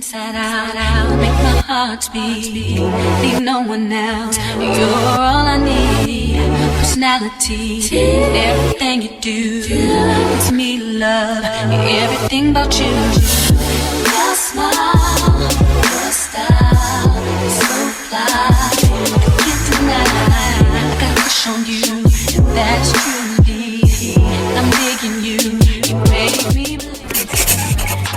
inside out, make my heart beat, leave no one else. You're all I need, personality, everything you do, it's me to love, everything about you. Your smile, your style, so fly, I can't deny, I got a crush on you, and that's truly, I'm digging you, you make me believe.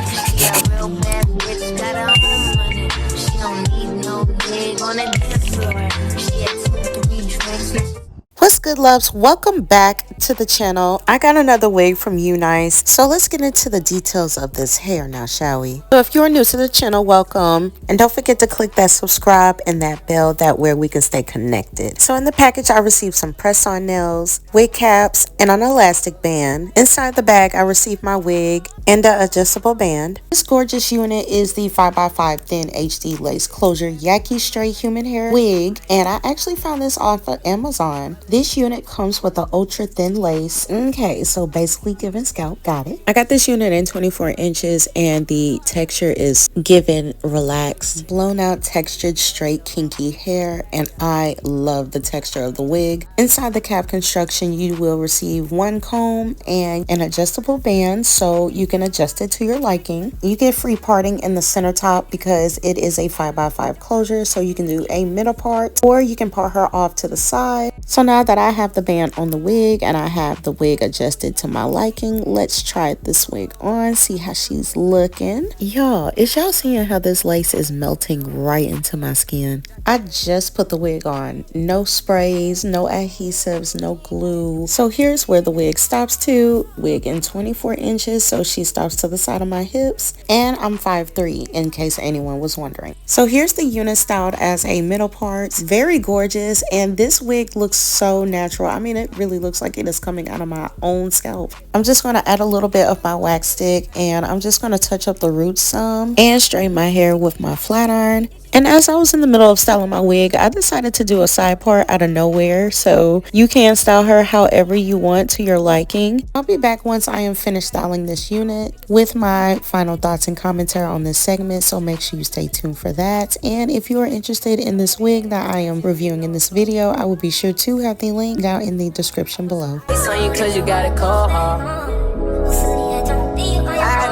She a real bad bitch, got her own money. She don't need no big on the dance floor. She had 2, 3 drinks. What's good, loves? Welcome back to the channel. I got another wig from UNICE, so let's get into the details of this hair now, shall we? So if you're new to the channel, welcome, and don't forget to click that subscribe and that bell, that way we can stay connected. So in the package, I received some press-on nails, wig caps, and an elastic band. Inside the bag, I received my wig and an adjustable band. This gorgeous unit is the 5x5 thin HD lace closure Yaki straight human hair wig, and I actually found this off of Amazon. This unit comes with an ultra thin lace. Okay, so basically giving scalp. Got it. I got this unit in 24 inches and the texture is given relaxed, blown out, textured, straight, kinky hair, and I love the texture of the wig. Inside the cap construction, you will receive one comb and an adjustable band so you can adjust it to your liking. You get free parting in the center top because it is a 5x5 closure, so you can do a middle part or you can part her off to the side. So now that I have the band on the wig and I have the wig adjusted to my liking, let's try this wig on, see how she's looking. Y'all, is y'all seeing how this lace is melting right into my skin? I just put the wig on. No sprays, no adhesives, no glue. So here's where the wig stops to. Wig in 24 inches, so she stops to the side of my hips. And I'm 5'3", in case anyone was wondering. So here's the unit styled as a middle part. It's very gorgeous, and this wig looks so natural. I mean, it really looks like it is coming out of my own scalp. I'm just going to add a little bit of my wax stick, and I'm just going to touch up the roots some and straighten my hair with my flat iron. And as I was in the middle of styling my wig, I decided to do a side part out of nowhere, so you can style her however you want to your liking. I'll be back once I am finished styling this unit with my final thoughts and commentary on this segment, so make sure you stay tuned for that. And if you are interested in this wig that I am reviewing in this video, I will be sure to have the link down in the description below. It's on you cause you got a cold heart. I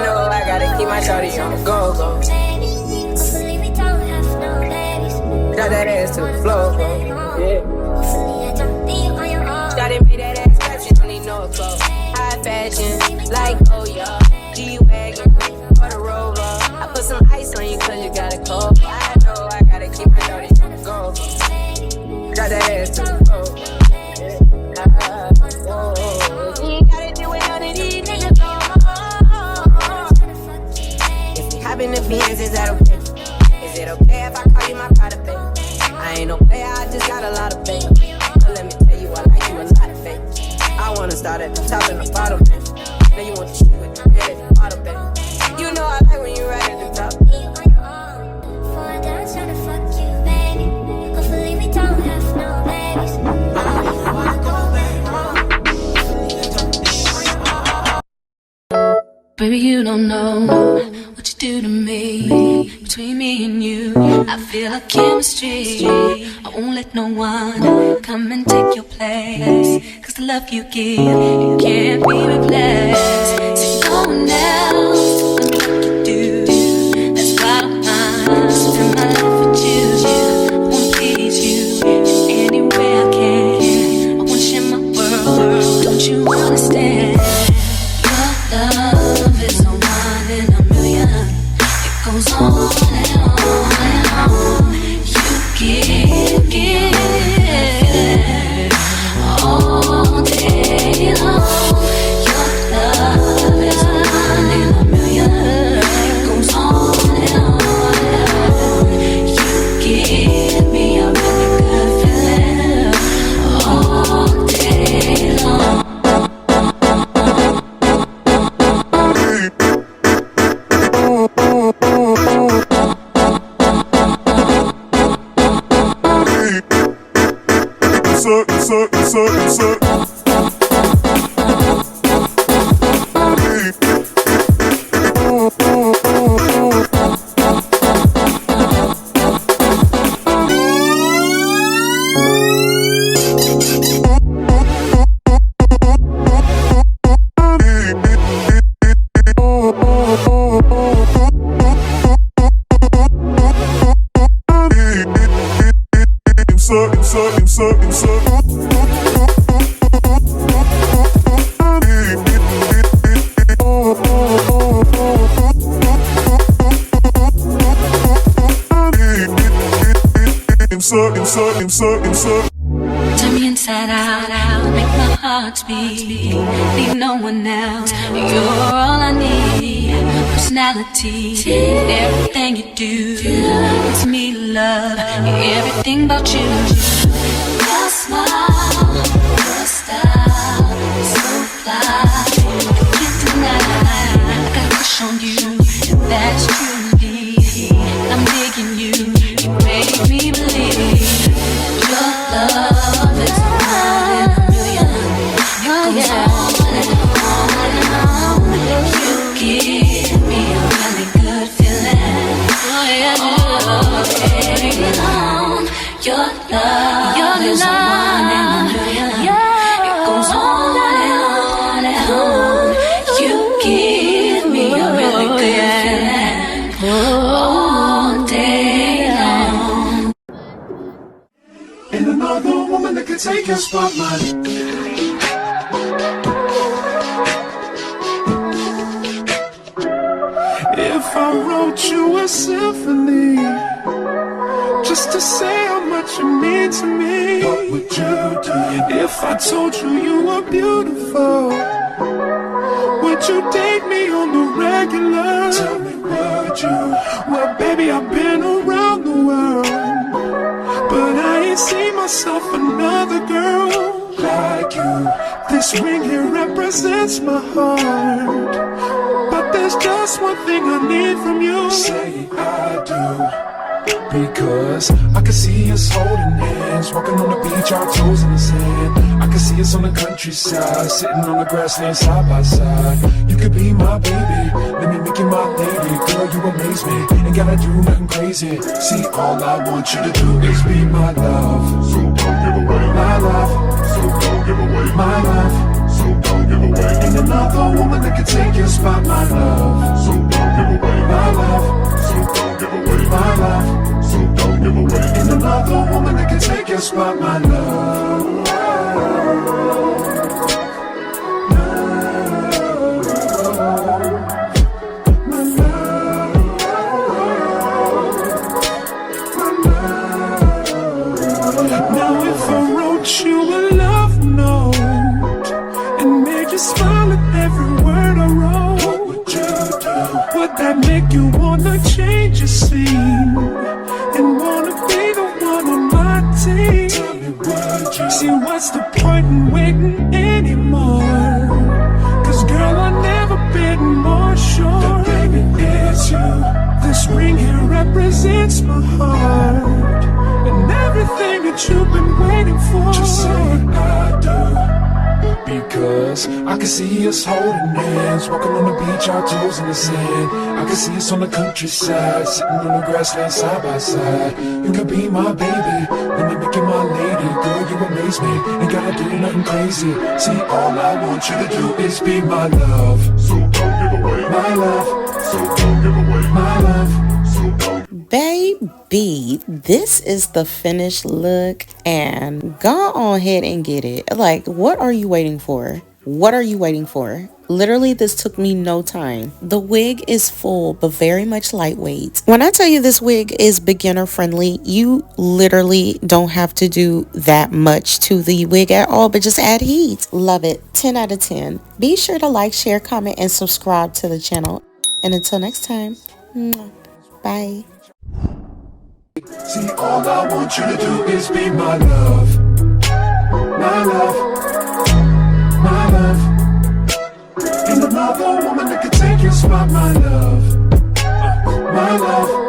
know I gotta keep my shawty on the go-go. Drop that ass to the floor, yeah. Shawty made that ass clap, she don't need no clothes. High fashion, like oh yeah. G-Wagon, or the Rover. I put some ice on you cause you got a cold. I know I gotta keep my shawty on the go-go. Drop that ass to the floor, yeah. You ain't gotta do it, none of these niggas go. If we hop in the Benz, is that okay? Is it okay if I call you my private baby? I ain't no player, I just got a lot of faith. But let me tell you, I like you a lot of faith. I wanna start at the top and the bottom, baby. Now you want the shit with the head at the bottom, baby. You know I like when you right at the top. Baby, you don't know what you do to me. Between me and you, I feel a chemistry. I won't let no one come and take your place. Cause the love you give, it can't be replaced. See no one else can do what you do. That's why I'm mine. Spend my life with you. I wanna please you in any way I can. I wanna share my world. Don't you understand? Your love is a one in a million. It goes on and on and on. You give all day long. Your love is a one in a million. It goes on and on and on. You give me a really good feeling all day long. Turn me inside out, make my heart beat. Need no one else, you're all I need. Personality, everything you do, it's me to love, everything about you. Your smile, your style, so fly, I can't deny. I got a crush on you, and that's true indeed. I'm digging you, you make me believe. Your love is one in a million. It goes on and on and on. You give me a really good feeling. Oh yeah, on. Your love is one in a million. It goes on and on. You give me a really good feeling all day long. And another woman that could take your spotlight. If I wrote you a symphony, just to say how much you mean to me, what would you do? If I told you you were beautiful, would you date me on the regular? Tell me, would you? Well, baby, I've been around the world, but I ain't seen myself another girl like you. This ring here represents my heart, but there's just one thing I need from you. Say I do. Because I can see us holding hands, walking on the beach, our toes in the sand. I can see us on the countryside, sitting on the grassland side by side. You could be my baby, let me make you my lady. Girl, you amaze me, ain't gotta do nothing crazy. See, all I want you to do is be my love. So don't give away my love. So don't give away my love. So don't give away. Ain't another woman that can take your spot, my love. So don't give away my love. So don't give away my love. So don't give away. Ain't another woman that can take your spot, my love. Now if I wrote you a love note and made you smile at every word I wrote, what would you do? Would that make you wanna change your scene and wanna be the one on my team? Tell me, would you? See, what's the point in waiting anymore? Cause girl, I've never been more sure that baby it's you. This ring here represents my heart and everything that you've been waiting for. Just say I do. Because I can see us holding hands, walking on the beach, our toes in the sand. I can see us on the countryside, sitting on the grassland side by side. You can be my baby, let me make you my lady. Girl, you amaze me, ain't gotta do nothing crazy. See, all I want you to do is be my love. So don't give away my love. So don't give away my love. So don't. Baby, this is the finished look, and go on ahead and get it. Like, what are you waiting for? What are you waiting for? Literally, this took me no time. The wig is full, but very much lightweight. When I tell you this wig is beginner friendly, you literally don't have to do that much to the wig at all, but just add heat. Love it. 10 out of 10. Be sure to like, share, comment, and subscribe to the channel. And until next time, bye. See, all I want you to do is be my love. My love. My love. Ain't another woman that can take your spot, my love. My love.